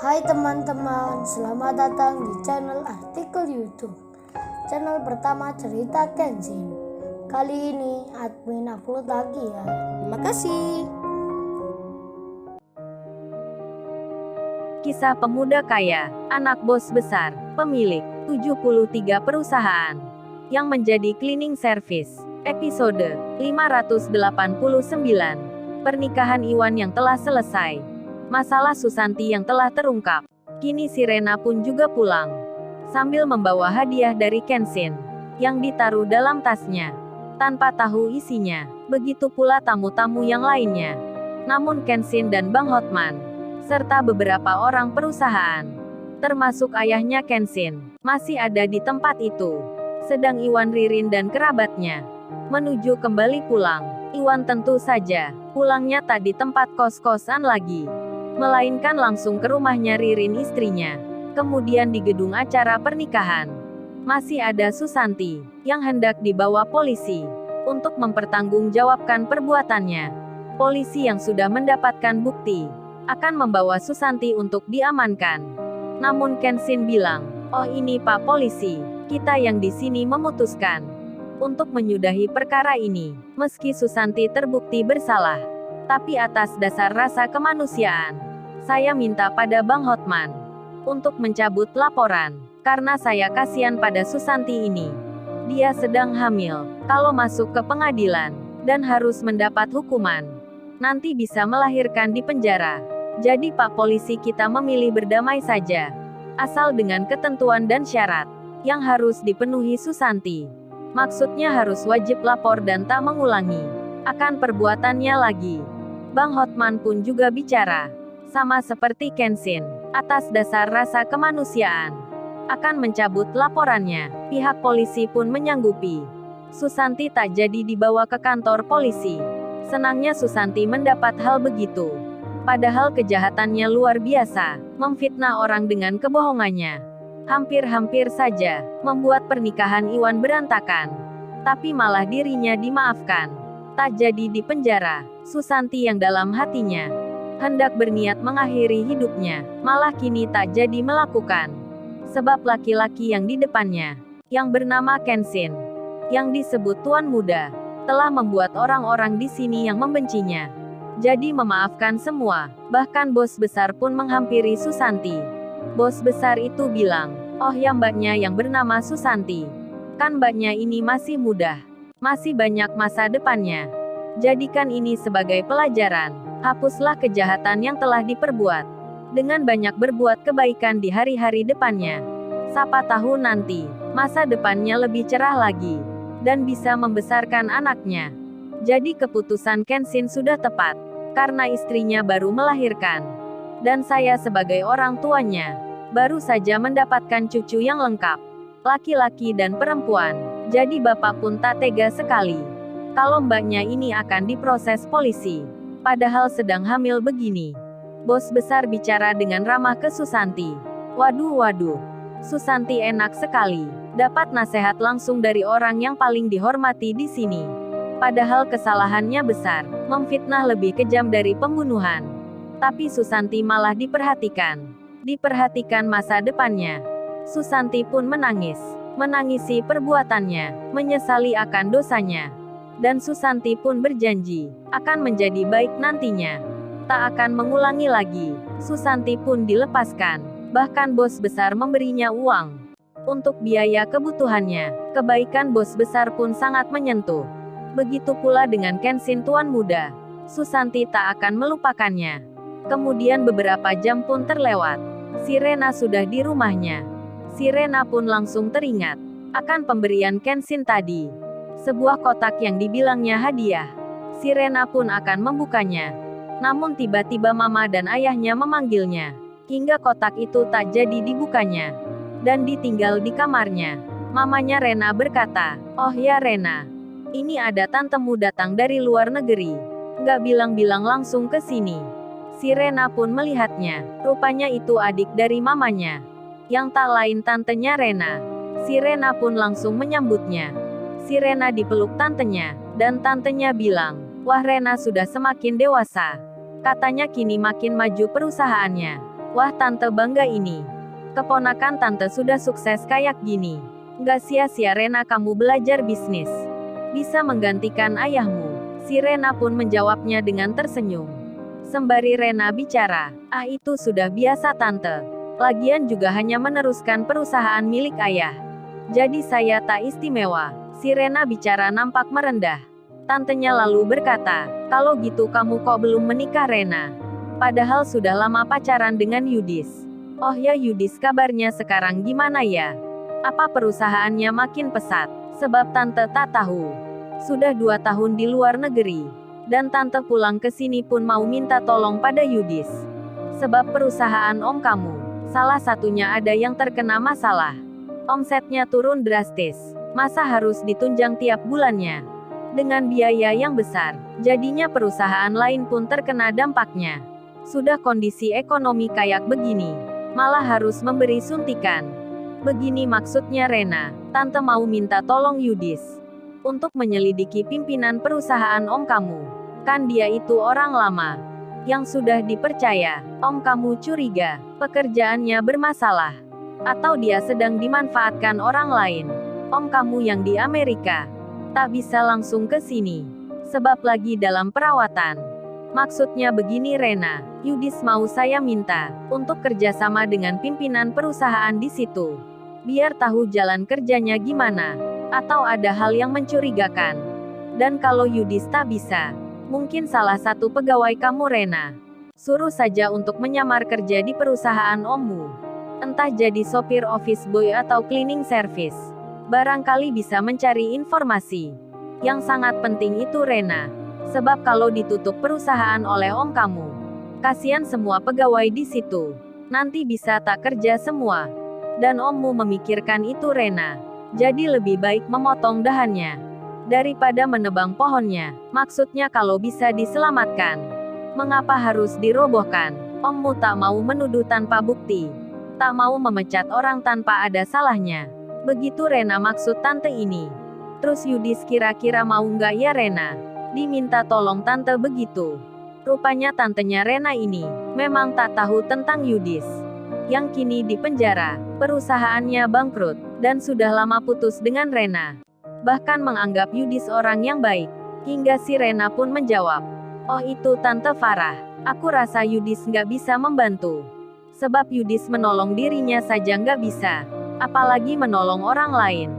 Hai teman-teman, selamat datang di channel artikel YouTube. Channel pertama cerita Kenshin. Kali ini admin upload lagi ya. Terima kasih. Kisah pemuda kaya, anak bos besar, pemilik 73 perusahaan, yang menjadi cleaning service. Episode 589. Pernikahan Iwan yang telah selesai. Masalah Susanti yang telah terungkap. Kini Sirena pun juga pulang. Sambil membawa hadiah dari Kenshin, yang ditaruh dalam tasnya. Tanpa tahu isinya. Begitu pula tamu-tamu yang lainnya. Namun Kenshin dan Bang Hotman, serta beberapa orang perusahaan, termasuk ayahnya Kenshin, masih ada di tempat itu. Sedang Iwan, Ririn dan kerabatnya menuju kembali pulang. Iwan tentu saja pulangnya tak di tempat kos-kosan lagi, melainkan langsung ke rumahnya Ririn istrinya. Kemudian di gedung acara pernikahan, masih ada Susanti, yang hendak dibawa polisi, untuk mempertanggungjawabkan perbuatannya. Polisi yang sudah mendapatkan bukti, akan membawa Susanti untuk diamankan. Namun Kenshin bilang, "Oh ini Pak Polisi, kita yang di sini memutuskan untuk menyudahi perkara ini, meski Susanti terbukti bersalah. Tapi atas dasar rasa kemanusiaan, saya minta pada Bang Hotman untuk mencabut laporan, karena saya kasihan pada Susanti ini. Dia sedang hamil, kalau masuk ke pengadilan, dan harus mendapat hukuman, nanti bisa melahirkan di penjara. Jadi Pak Polisi kita memilih berdamai saja, asal dengan ketentuan dan syarat yang harus dipenuhi Susanti. Maksudnya harus wajib lapor dan tak mengulangi akan perbuatannya lagi." Bang Hotman pun juga bicara, sama seperti Kenshin, atas dasar rasa kemanusiaan, akan mencabut laporannya. Pihak polisi pun menyanggupi. Susanti tak jadi dibawa ke kantor polisi. Senangnya Susanti mendapat hal begitu. Padahal kejahatannya luar biasa, memfitnah orang dengan kebohongannya. Hampir-hampir saja membuat pernikahan Iwan berantakan. Tapi malah dirinya dimaafkan, tak jadi di penjara. Susanti yang dalam hatinya hendak berniat mengakhiri hidupnya, malah kini tak jadi melakukan. Sebab laki-laki yang di depannya, yang bernama Kenshin, yang disebut Tuan Muda, telah membuat orang-orang di sini yang membencinya jadi memaafkan semua. Bahkan bos besar pun menghampiri Susanti. Bos besar itu bilang, "Oh ya mbaknya yang bernama Susanti, kan mbaknya ini masih muda, masih banyak masa depannya. Jadikan ini sebagai pelajaran. Hapuslah kejahatan yang telah diperbuat, dengan banyak berbuat kebaikan di hari-hari depannya. Siapa tahu nanti, masa depannya lebih cerah lagi, dan bisa membesarkan anaknya." Jadi keputusan Kenshin sudah tepat, karena istrinya baru melahirkan. Dan saya sebagai orang tuanya, baru saja mendapatkan cucu yang lengkap, laki-laki dan perempuan. Jadi bapak pun tak tega sekali kalau mbaknya ini akan diproses polisi, padahal sedang hamil begini. Bos besar bicara dengan ramah ke Susanti. Waduh, Susanti enak sekali dapat nasihat langsung dari orang yang paling dihormati di sini. Padahal kesalahannya besar, memfitnah lebih kejam dari pembunuhan. Tapi Susanti malah diperhatikan masa depannya. Susanti pun menangisi perbuatannya, menyesali akan dosanya. Dan Susanti pun berjanji, akan menjadi baik nantinya, tak akan mengulangi lagi. Susanti pun dilepaskan, bahkan bos besar memberinya uang untuk biaya kebutuhannya. Kebaikan bos besar pun sangat menyentuh. Begitu pula dengan Kenshin Tuan Muda. Susanti tak akan melupakannya. Kemudian beberapa jam pun terlewat. Sirena sudah di rumahnya. Sirena pun langsung teringat akan pemberian Kenshin tadi. Sebuah kotak yang dibilangnya hadiah. Sirena pun akan membukanya. Namun tiba-tiba mama dan ayahnya memanggilnya. Hingga kotak itu tak jadi dibukanya, dan ditinggal di kamarnya. Mamanya Rena berkata, "Oh ya Rena, ini ada tantemu datang dari luar negeri. Nggak bilang-bilang langsung ke sini." Sirena pun melihatnya. Rupanya itu adik dari mamanya, yang tak lain tantenya Rena. Sirena pun langsung menyambutnya. Sirena dipeluk tantenya, dan tantenya bilang, "Wah Rena sudah semakin dewasa. Katanya kini makin maju perusahaannya. Wah, tante bangga ini. Keponakan tante sudah sukses kayak gini. Nggak sia-sia Rena kamu belajar bisnis. Bisa menggantikan ayahmu. Si Rena pun menjawabnya dengan tersenyum. Sembari Rena bicara, ah itu sudah biasa tante. Lagian juga hanya meneruskan perusahaan milik ayah. Jadi saya tak istimewa. Si Rena bicara nampak merendah. Tantenya lalu berkata, kalau gitu kamu kok belum menikah Rena? Padahal sudah lama pacaran dengan Yudis. Oh ya Yudis kabarnya sekarang gimana ya? Apa perusahaannya makin pesat? Sebab tante tak tahu. Sudah 2 tahun di luar negeri. Dan tante pulang ke sini pun mau minta tolong pada Yudis. Sebab perusahaan om kamu, salah satunya ada yang terkena masalah. Omsetnya turun drastis. Masa harus ditunjang tiap bulannya? Dengan biaya yang besar, jadinya perusahaan lain pun terkena dampaknya. Sudah kondisi ekonomi kayak begini, malah harus memberi suntikan. Begini maksudnya Rena, tante mau minta tolong Yudis untuk menyelidiki pimpinan perusahaan om kamu. Kan dia itu orang lama, yang sudah dipercaya. Om kamu curiga, pekerjaannya bermasalah. Atau dia sedang dimanfaatkan orang lain. Om kamu yang di Amerika, tak bisa langsung ke sini. Sebab lagi dalam perawatan. Maksudnya begini Rena, Yudis mau saya minta, untuk kerjasama dengan pimpinan perusahaan di situ. Biar tahu jalan kerjanya gimana. Atau ada hal yang mencurigakan. Dan kalau Yudis tak bisa, mungkin salah satu pegawai kamu Rena. Suruh saja untuk menyamar kerja di perusahaan ommu. Entah jadi sopir office boy atau cleaning service. Barangkali bisa mencari informasi. Yang sangat penting itu Rena. Sebab kalau ditutup perusahaan oleh om kamu, kasihan semua pegawai di situ. Nanti bisa tak kerja semua. Dan ommu memikirkan itu Rena. Jadi lebih baik memotong dahannya daripada menebang pohonnya. Maksudnya kalau bisa diselamatkan, mengapa harus dirobohkan? Ommu tak mau menuduh tanpa bukti. Tak mau memecat orang tanpa ada salahnya. Begitu Rena maksud tante ini. Terus Yudis kira-kira mau nggak ya Rena? Diminta tolong tante begitu. Rupanya tantenya Rena ini memang tak tahu tentang Yudis. Yang kini di penjara, perusahaannya bangkrut, dan sudah lama putus dengan Rena. Bahkan menganggap Yudis orang yang baik. Hingga si Rena pun menjawab, oh itu Tante Farah, aku rasa Yudis nggak bisa membantu. Sebab Yudis menolong dirinya saja nggak bisa. Apalagi menolong orang lain.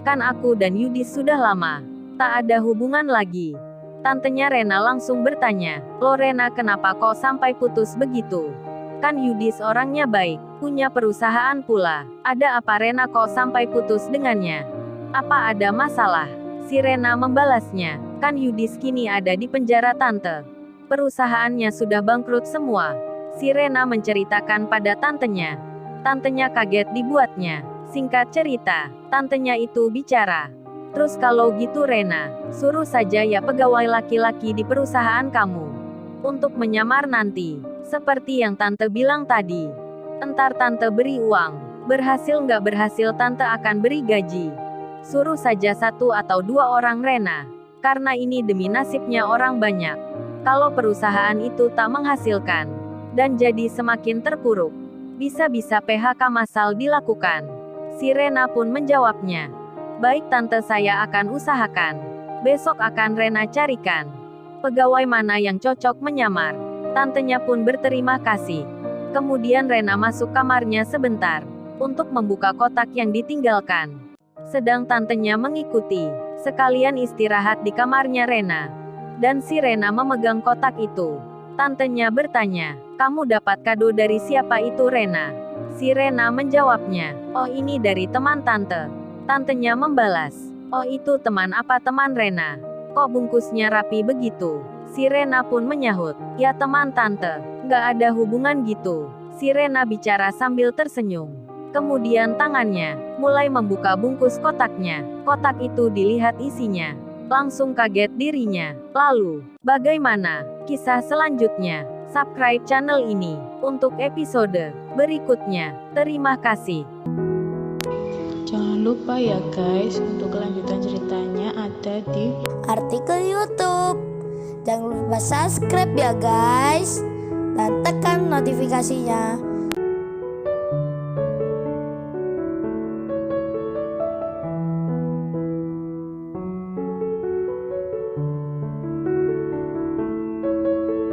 Kan aku dan Yudis sudah lama tak ada hubungan lagi. Tantenya Rena langsung bertanya, loh Rena kenapa kok sampai putus begitu? Kan Yudis orangnya baik, punya perusahaan pula. Ada apa Rena kok sampai putus dengannya? Apa ada masalah? Si Rena membalasnya, kan Yudis kini ada di penjara tante. Perusahaannya sudah bangkrut semua. Si Rena menceritakan pada tantenya. Tantenya kaget dibuatnya. Singkat cerita, tantenya itu bicara. Terus kalau gitu Rena, suruh saja ya pegawai laki-laki di perusahaan kamu untuk menyamar nanti. Seperti yang tante bilang tadi. Entar tante beri uang. Berhasil nggak berhasil tante akan beri gaji. Suruh saja 1 atau 2 orang Rena. Karena ini demi nasibnya orang banyak. Kalau perusahaan itu tak menghasilkan dan jadi semakin terpuruk, bisa-bisa PHK massal dilakukan. Si Rena pun menjawabnya, baik tante saya akan usahakan. Besok akan Rena carikan pegawai mana yang cocok menyamar. Tantenya pun berterima kasih. Kemudian Rena masuk kamarnya sebentar untuk membuka kotak yang ditinggalkan. Sedang tantenya mengikuti, sekalian istirahat di kamarnya Rena. Dan si Rena memegang kotak itu. Tantenya bertanya, kamu dapat kado dari siapa itu Rena? Si Rena menjawabnya, oh ini dari teman tante. Tantenya membalas, oh itu teman apa teman Rena? Kok bungkusnya rapi begitu? Si Rena pun menyahut, ya teman tante, nggak ada hubungan gitu. Si Rena bicara sambil tersenyum. Kemudian tangannya mulai membuka bungkus kotaknya. Kotak itu dilihat isinya. Langsung kaget dirinya. Lalu, bagaimana kisah selanjutnya? Subscribe channel ini untuk episode berikutnya. Terima kasih. Jangan lupa ya guys, untuk kelanjutan ceritanya ada di artikel YouTube. Jangan lupa subscribe ya guys. Dan tekan notifikasinya